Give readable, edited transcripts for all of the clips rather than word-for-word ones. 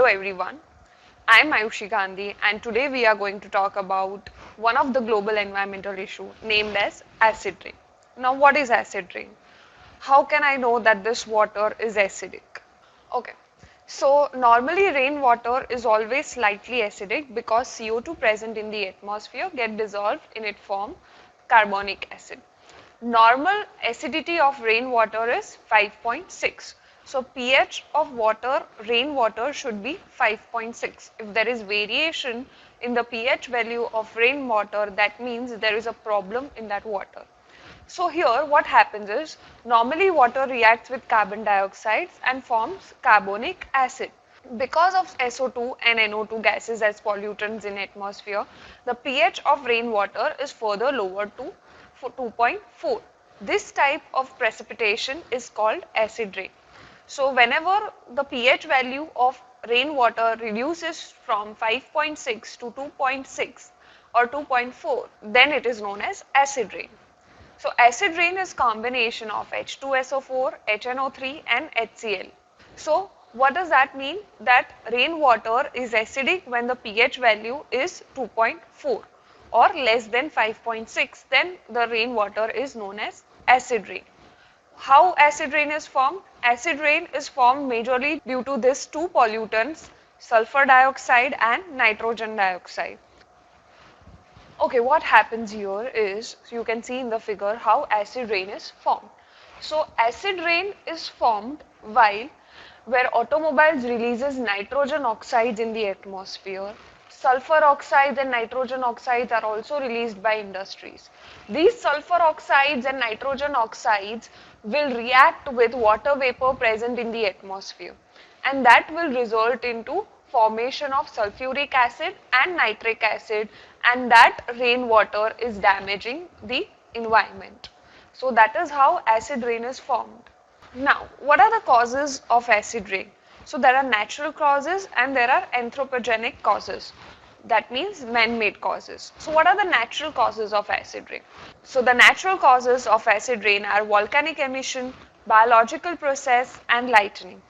everyone, I am Ayushi Gandhi and today we are going to talk about one of the global environmental issue named as acid rain. Now what is acid rain? How can I know that this water is acidic? Okay, so normally rainwater is always slightly acidic because CO2 present in the atmosphere get dissolved in its form carbonic acid. Normal acidity of rainwater is 5.6. So pH of water, rainwater should be 5.6. If there is variation in the pH value of rainwater, that means there is a problem in that water. So here what happens is, normally water reacts with carbon dioxide and forms carbonic acid. Because of SO2 and NO2 gases as pollutants in atmosphere, the pH of rainwater is further lowered to 2.4. This type of precipitation is called acid rain. So whenever the pH value of rainwater reduces from 5.6 to 2.6 or 2.4, then it is known as acid rain. So acid rain is combination of H2SO4, HNO3 and HCl. So what does that mean? That rainwater is acidic when the pH value is 2.4 or less than 5.6, then the rainwater is known as acid rain. How acid rain is formed? Acid rain is formed majorly due to these two pollutants, sulfur dioxide and nitrogen dioxide. Okay, what happens here is, you can see in the figure how acid rain is formed. So acid rain is formed while where automobiles releases nitrogen oxides in the atmosphere. Sulfur oxides and nitrogen oxides are also released by industries. These sulfur oxides and nitrogen oxides will react with water vapor present in the atmosphere, and that will result into formation of sulfuric acid and nitric acid, and that rainwater is damaging the environment. So that is how acid rain is formed. Now, what are the causes of acid rain? So there are natural causes and there are anthropogenic causes. That means man-made causes. So what are the natural causes of acid rain? So the natural causes of acid rain are volcanic emission, biological process and lightning.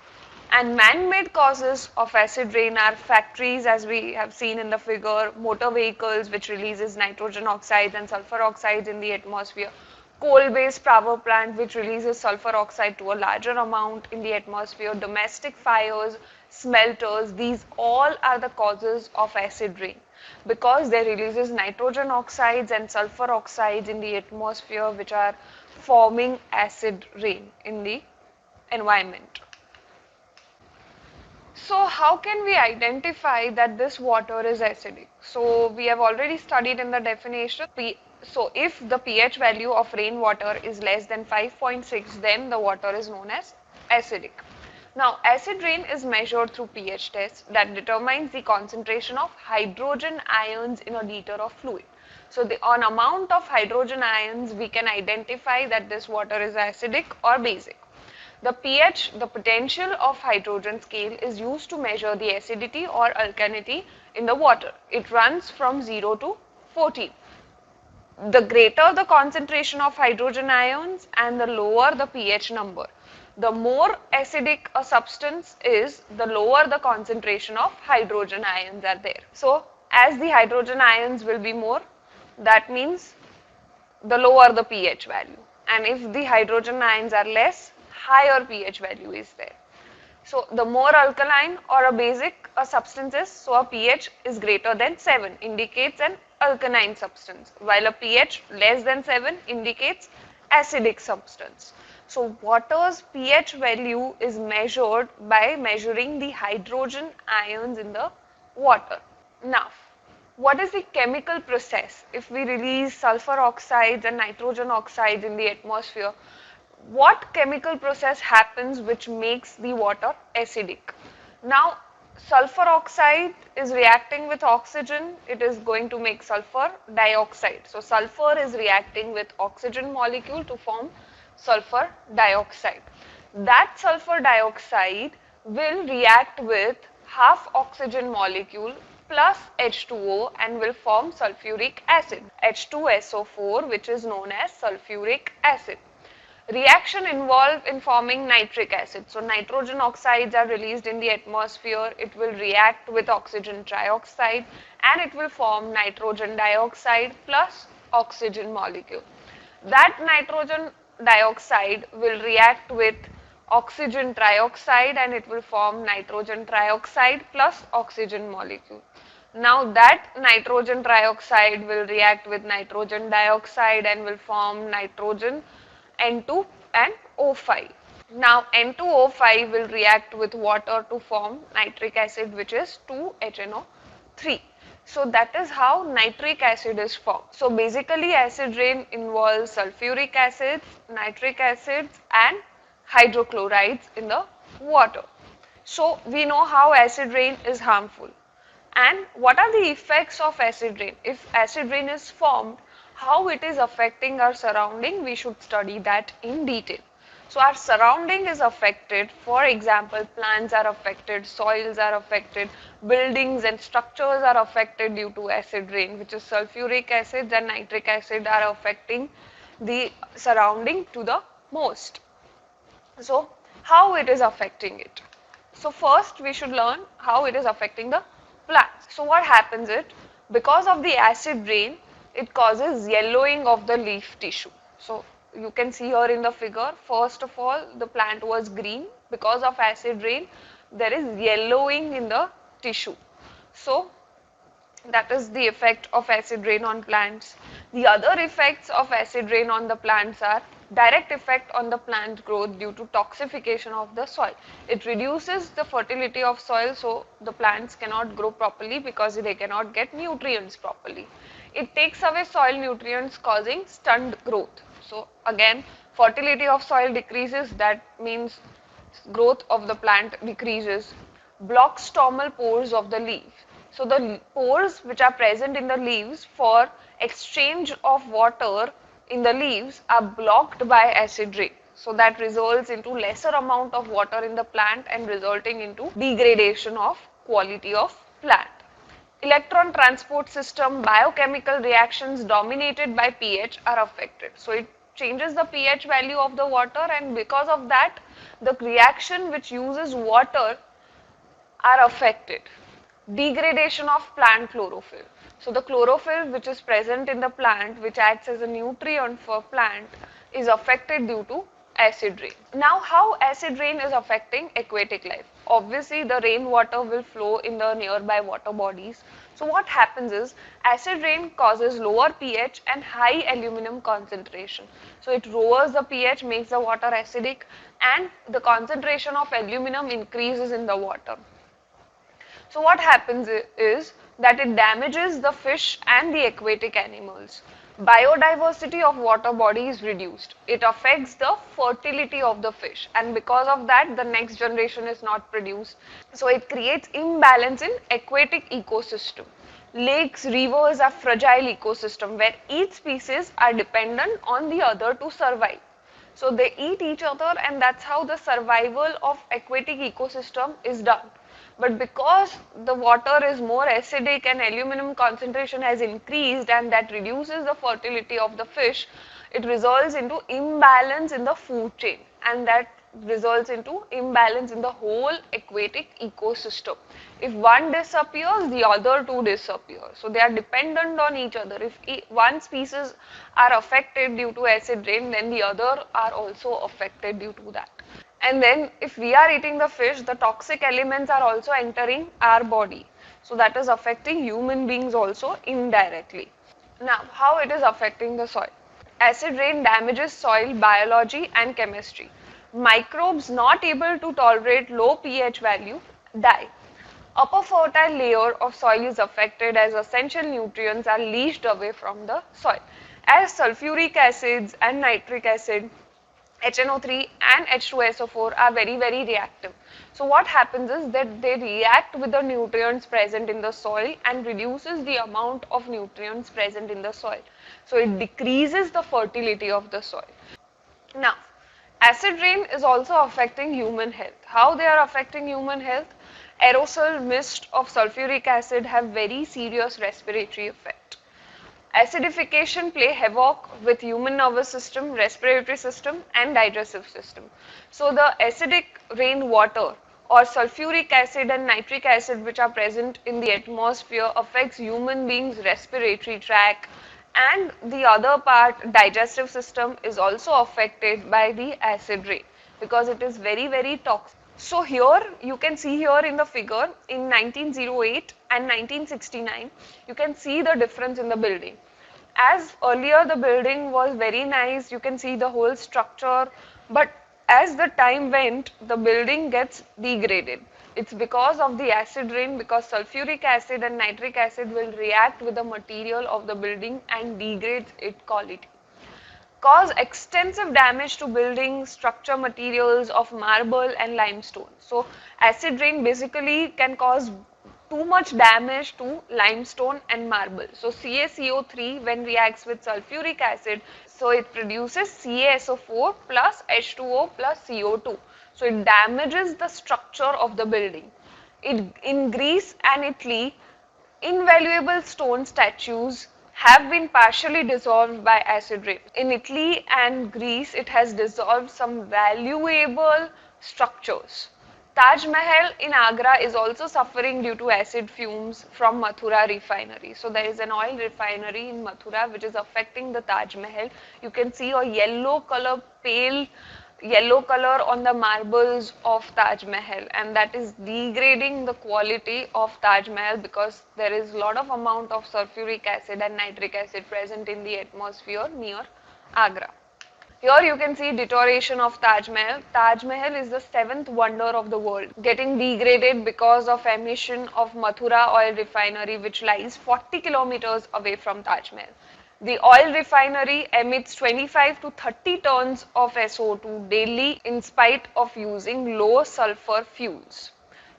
And man-made causes of acid rain are factories, as we have seen in the figure, motor vehicles which releases nitrogen oxides and sulfur oxides in the atmosphere, coal-based power plant which releases sulfur oxide to a larger amount in the atmosphere, domestic fires, smelters, these all are the causes of acid rain because they releases nitrogen oxides and sulfur oxides in the atmosphere which are forming acid rain in the environment. So how can we identify that this water is acidic? So we have already studied in the definition. So if the pH value of rainwater is less than 5.6, then the water is known as acidic. Now acid rain is measured through pH test that determines the concentration of hydrogen ions in a liter of fluid. So on amount of hydrogen ions we can identify that this water is acidic or basic. The pH, the potential of hydrogen scale, is used to measure the acidity or alkalinity in the water. It runs from 0 to 14. The greater the concentration of hydrogen ions and the lower the pH number. The more acidic a substance is, the lower the concentration of hydrogen ions are there. So, as the hydrogen ions will be more, that means the lower the pH value. And if the hydrogen ions are less, higher pH value is there. So the more alkaline or a basic a substance is, so a pH is greater than 7 indicates an alkaline substance, while a pH less than 7 indicates acidic substance. So water's pH value is measured by measuring the hydrogen ions in the water. Now, what is the chemical process? If we release sulfur oxides and nitrogen oxides in the atmosphere, what chemical process happens which makes the water acidic? Now, sulfur oxide is reacting with oxygen, it is going to make sulfur dioxide. So, sulfur is reacting with oxygen molecule to form sulfur dioxide. That sulfur dioxide will react with half oxygen molecule plus H2O and will form sulfuric acid, H2SO4, which is known as sulfuric acid. Reaction involved in forming nitric acid. So nitrogen oxides are released in the atmosphere. It will react with oxygen trioxide and it will form nitrogen dioxide plus oxygen molecule. That nitrogen dioxide will react with oxygen trioxide and it will form nitrogen trioxide plus oxygen molecule. Now that nitrogen trioxide will react with nitrogen dioxide and will form nitrogen N2 and O5. Now N2O5 will react with water to form nitric acid, which is 2HNO3. So that is how nitric acid is formed. So basically acid rain involves sulfuric acids, nitric acids and hydrochlorides in the water. So we know how acid rain is harmful. And what are the effects of acid rain? If acid rain is formed, how it is affecting our surrounding, we should study that in detail. So our surrounding is affected. For example, plants are affected, soils are affected, buildings and structures are affected due to acid rain, which is sulfuric acid and nitric acid are affecting the surrounding to the most. So how it is affecting it? So first we should learn how it is affecting the plants. So what happens is, because of the acid rain, it causes yellowing of the leaf tissue. So you can see here in the figure, first of all the plant was green. Because of acid rain, there is yellowing in the tissue. So that is the effect of acid rain on plants. The other effects of acid rain on the plants are direct effect on the plant growth due to toxification of the soil. It reduces the fertility of soil, so the plants cannot grow properly because they cannot get nutrients properly. It takes away soil nutrients, causing stunned growth. So again, fertility of soil decreases, that means growth of the plant decreases. Blocks stomal pores of the leaf. So the pores which are present in the leaves for exchange of water in the leaves are blocked by acid rain. So that results into lesser amount of water in the plant and resulting into degradation of quality of plant. Electron transport system, biochemical reactions dominated by pH are affected. So it changes the pH value of the water, and because of that the reaction which uses water are affected. Degradation of plant chlorophyll. So the chlorophyll which is present in the plant, which acts as a nutrient for plant, is affected due to acid rain. Now how acid rain is affecting aquatic life? Obviously the rainwater will flow in the nearby water bodies. So what happens is, acid rain causes lower pH and high aluminum concentration. So it lowers the pH, makes the water acidic, and the concentration of aluminum increases in the water. So what happens is that it damages the fish and the aquatic animals. Biodiversity of water body is reduced. It affects the fertility of the fish, and because of that the next generation is not produced. So it creates imbalance in aquatic ecosystem. Lakes, rivers are fragile ecosystem where each species are dependent on the other to survive. So they eat each other, and that's how the survival of aquatic ecosystem is done. But because the water is more acidic and aluminum concentration has increased, and that reduces the fertility of the fish, it results into imbalance in the food chain, and that results into imbalance in the whole aquatic ecosystem. If one disappears, the other two disappear. So they are dependent on each other. If one species are affected due to acid rain, then the other are also affected due to that. And then if we are eating the fish, the toxic elements are also entering our body. So that is affecting human beings also indirectly. Now, how it is affecting the soil? Acid rain damages soil biology and chemistry. Microbes not able to tolerate low pH value die. Upper fertile layer of soil is affected as essential nutrients are leached away from the soil. As sulfuric acids and nitric acid, HNO3 and H2SO4 are very reactive. So what happens is that they react with the nutrients present in the soil and reduces the amount of nutrients present in the soil. So it decreases the fertility of the soil. Now, acid rain is also affecting human health. How they are affecting human health? Aerosol mist of sulfuric acid have very serious respiratory effect. Acidification play havoc with human nervous system, respiratory system and digestive system. So the acidic rainwater or sulfuric acid and nitric acid which are present in the atmosphere affects human beings' respiratory tract, and the other part, digestive system, is also affected by the acid rain because it is very toxic. So here you can see here in the figure in 1908 and 1969 you can see the difference in the building. As earlier the building was very nice, you can see the whole structure, but as the time went the building gets degraded. It's because of the acid rain, because sulfuric acid and nitric acid will react with the material of the building and degrades its quality, cause extensive damage to building structure materials of marble and limestone. So acid rain basically can cause too much damage to limestone and marble. So CaCO3 when reacts with sulfuric acid, so it produces CaSO4 plus H2O plus CO2. So it damages the structure of the building. In Greece and Italy, invaluable stone statues have been partially dissolved by acid rain. In Italy and Greece, it has dissolved some valuable structures. Taj Mahal in Agra is also suffering due to acid fumes from Mathura refinery. So there is an oil refinery in Mathura which is affecting the Taj Mahal. You can see a yellow color, pale yellow color on the marbles of Taj Mahal, and that is degrading the quality of Taj Mahal because there is a lot of amount of sulfuric acid and nitric acid present in the atmosphere near Agra. Here you can see deterioration of Taj Mahal. Taj Mahal is the seventh wonder of the world, getting degraded because of emission of Mathura oil refinery which lies 40 kilometers away from Taj Mahal. The oil refinery emits 25 to 30 tons of SO2 daily in spite of using low sulfur fuels.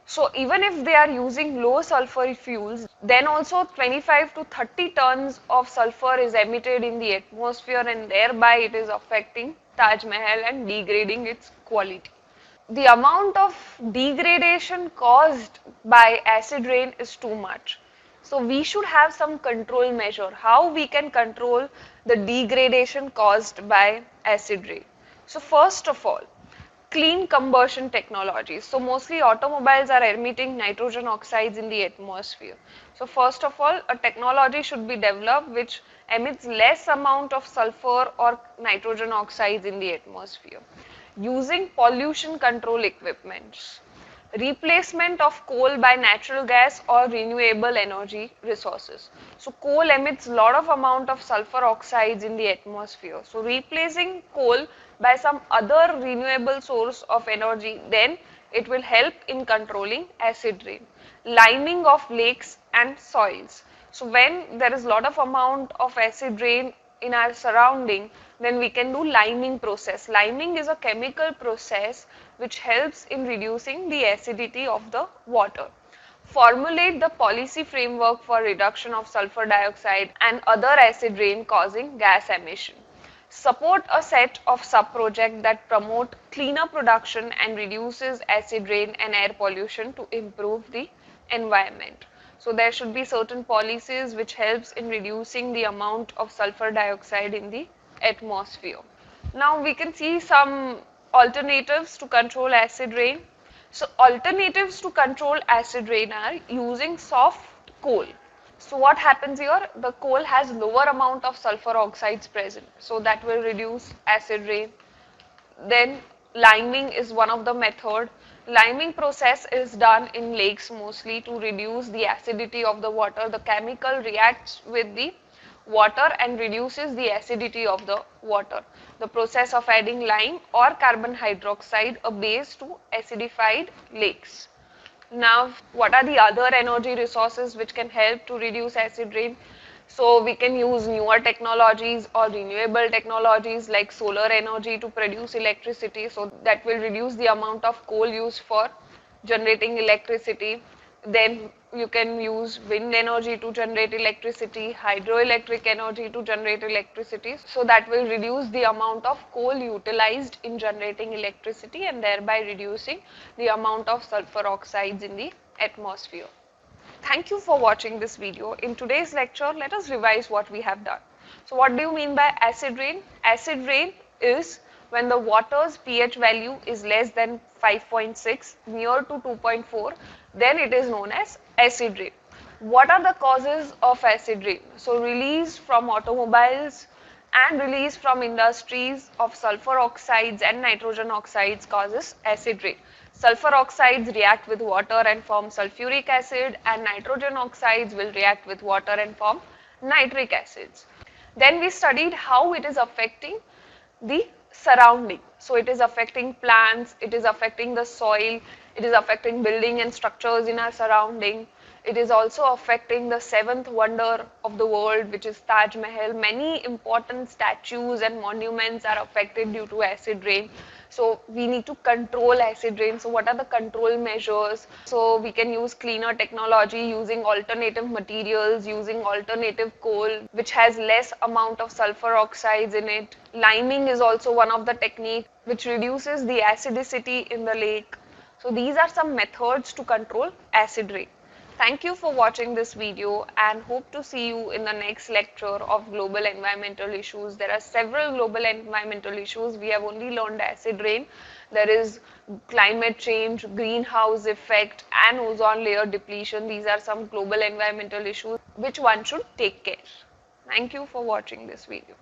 So even if they are using low sulfur fuels, then also 25 to 30 tons of sulfur is emitted in the atmosphere, and thereby it is affecting Taj Mahal and degrading its quality. The amount of degradation caused by acid rain is too much. So we should have some control measure. How we can control the degradation caused by acid rain? So first of all, clean combustion technologies. So mostly automobiles are emitting nitrogen oxides in the atmosphere. So first of all, a technology should be developed which emits less amount of sulfur or nitrogen oxides in the atmosphere. Using pollution control equipments. Replacement of coal by natural gas or renewable energy resources. So coal emits lot of amount of sulfur oxides in the atmosphere. So replacing coal by some other renewable source of energy, then it will help in controlling acid rain. Liming of lakes and soils. So when there is lot of amount of acid rain in our surrounding, then we can do liming process. Liming is a chemical process which helps in reducing the acidity of the water. Formulate the policy framework for reduction of sulfur dioxide and other acid rain causing gas emission. Support a set of sub-projects that promote cleaner production and reduces acid rain and air pollution to improve the environment. So there should be certain policies which helps in reducing the amount of sulfur dioxide in the atmosphere. Now we can see some alternatives to control acid rain. So alternatives to control acid rain are using soft coal. So what happens here? The coal has lower amount of sulfur oxides present, so that will reduce acid rain. Then liming is one of the method. Liming process is done in lakes mostly to reduce the acidity of the water. The chemical reacts with the water and reduces the acidity of the water. The process of adding lime or carbon hydroxide, a base to acidified lakes. Now, what are the other energy resources which can help to reduce acid rain? So, we can use newer technologies or renewable technologies like solar energy to produce electricity. So, that will reduce the amount of coal used for generating electricity. Then you can use wind energy to generate electricity, hydroelectric energy to generate electricity. So that will reduce the amount of coal utilized in generating electricity and thereby reducing the amount of sulfur oxides in the atmosphere. Thank you for watching this video. In today's lecture, let us revise what we have done. So what do you mean by acid rain? Acid rain is when the water's pH value is less than 5.6, near to 2.4, then it is known as acid rain. What are the causes of acid rain? So release from automobiles and release from industries of sulfur oxides and nitrogen oxides causes acid rain. Sulfur oxides react with water and form sulfuric acid, and nitrogen oxides will react with water and form nitric acids. Then we studied how it is affecting the surrounding. So it is affecting plants, it is affecting the soil, it is affecting building and structures in our surrounding. It is also affecting the seventh wonder of the world, which is Taj Mahal. Many important statues and monuments are affected due to acid rain. So we need to control acid rain. So what are the control measures? So we can use cleaner technology, using alternative materials, using alternative coal, which has less amount of sulfur oxides in it. Liming is also one of the techniques which reduces the acidity in the lake. So these are some methods to control acid rain. Thank you for watching this video and hope to see you in the next lecture of global environmental issues. There are several global environmental issues. We have only learned acid rain. There is climate change, greenhouse effect and ozone layer depletion. These are some global environmental issues which one should take care. Thank you for watching this video.